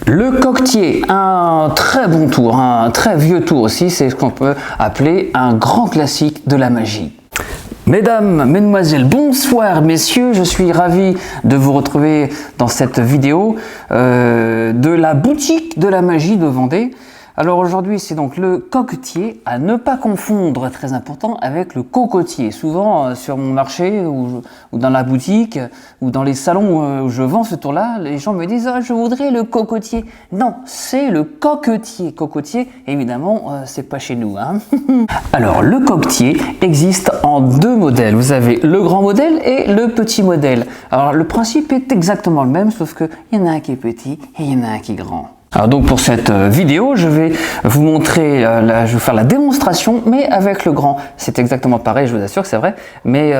Le coquetier, un très bon tour, un très vieux tour aussi, c'est ce qu'on peut appeler un grand classique de la magie. Mesdames, mesdemoiselles, bonsoir messieurs, je suis ravi de vous retrouver dans cette vidéo de la boutique de la magie de Vendée. Alors aujourd'hui c'est donc le coquetier, à ne pas confondre, très important, avec le cocotier. Souvent sur mon marché ou dans la boutique ou dans les salons où je vends ce tour-là, les gens me disent « Ah, je voudrais le cocotier ». Non, c'est le coquetier. Cocotier, évidemment, c'est pas chez nous, hein. Alors le coquetier existe en deux modèles. Vous avez le grand modèle et le petit modèle. Alors le principe est exactement le même, sauf qu'il y en a un qui est petit et il y en a un qui est grand. Alors donc pour cette vidéo, je vais vous montrer, je vais faire la démonstration, mais avec le grand. C'est exactement pareil, je vous assure que c'est vrai, mais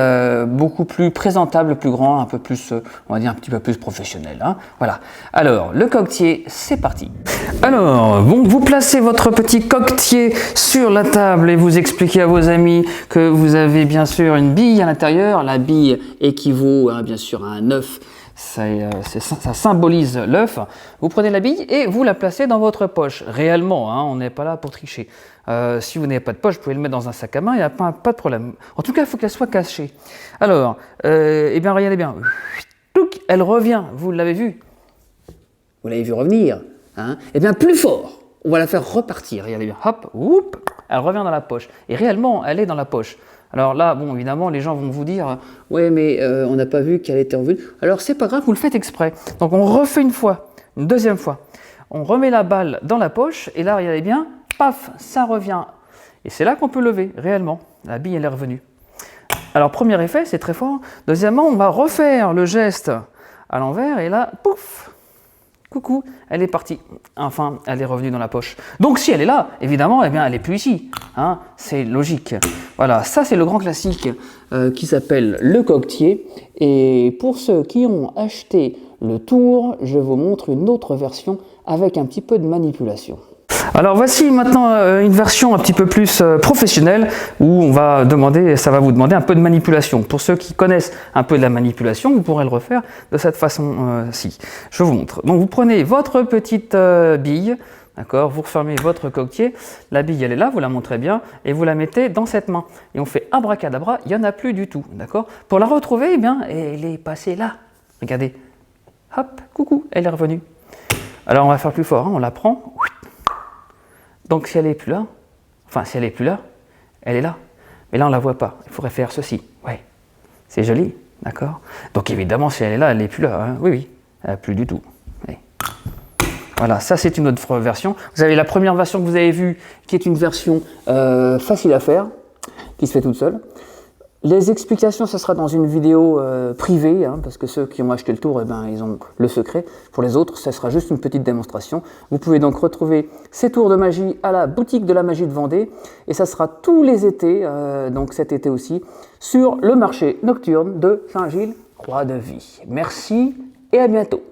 beaucoup plus présentable, plus grand, un peu plus, on va dire un petit peu plus professionnel, hein. Voilà. Alors le coquetier, c'est parti. Alors bon, vous placez votre petit coquetier sur la table et vous expliquez à vos amis que vous avez bien sûr une bille à l'intérieur. La bille équivaut bien sûr à un œuf. Ça symbolise l'œuf. Vous prenez la bille et vous la placez dans votre poche. Réellement, hein, on n'est pas là pour tricher. Si vous n'avez pas de poche, vous pouvez le mettre dans un sac à main, il n'y a pas de problème. En tout cas, il faut qu'elle soit cachée. Alors, eh bien, regardez bien. Elle revient, vous l'avez vu. Vous l'avez vu revenir. Hein. Eh bien, plus fort. On va la faire repartir. Regardez bien. Hop, whoop, elle revient dans la poche. Et réellement, elle est dans la poche. Alors là, bon, évidemment, les gens vont vous dire « Ouais, mais on n'a pas vu qu'elle était revenue. » Alors, c'est pas grave, vous le faites exprès. Donc, on refait une fois, une deuxième fois. On remet la balle dans la poche, et là, regardez bien, paf, ça revient. Et c'est là qu'on peut lever, réellement. La bille, elle est revenue. Alors, premier effet, c'est très fort. Deuxièmement, on va refaire le geste à l'envers, et là, pouf, coucou, elle est partie. Enfin, elle est revenue dans la poche. Donc, si elle est là, évidemment, eh bien, elle n'est plus ici. Hein, c'est logique. Voilà, ça c'est le grand classique qui s'appelle le coquetier. Et pour ceux qui ont acheté le tour, je vous montre une autre version avec un petit peu de manipulation. Alors voici maintenant une version un petit peu plus professionnelle où on va demander, ça va vous demander un peu de manipulation. Pour ceux qui connaissent un peu de la manipulation, vous pourrez le refaire de cette façon-ci. Je vous montre. Donc vous prenez votre petite bille. D'accord, vous refermez votre coquetier, la bille elle est là, vous la montrez bien, et vous la mettez dans cette main. Et on fait abracadabra, il n'y en a plus du tout, d'accord. Pour la retrouver, eh bien, elle est passée là. Regardez, hop, coucou, elle est revenue. Alors on va faire plus fort, hein, on la prend. Donc si elle n'est plus là, enfin si elle n'est plus là, elle est là. Mais là on ne la voit pas, il faudrait faire ceci, ouais. C'est joli, d'accord. Donc évidemment si elle est là, elle n'est plus là, hein. Oui, oui, elle n'est plus du tout. Ouais. Voilà, ça c'est une autre version. Vous avez la première version que vous avez vue, qui est une version facile à faire, qui se fait toute seule. Les explications, ça sera dans une vidéo privée, hein, parce que ceux qui ont acheté le tour, eh ben, ils ont le secret. Pour les autres, ça sera juste une petite démonstration. Vous pouvez donc retrouver ces tours de magie à la boutique de la magie de Vendée, et ça sera tous les étés, donc cet été aussi, sur le marché nocturne de Saint-Gilles, Croix-de-Vie. Merci et à bientôt.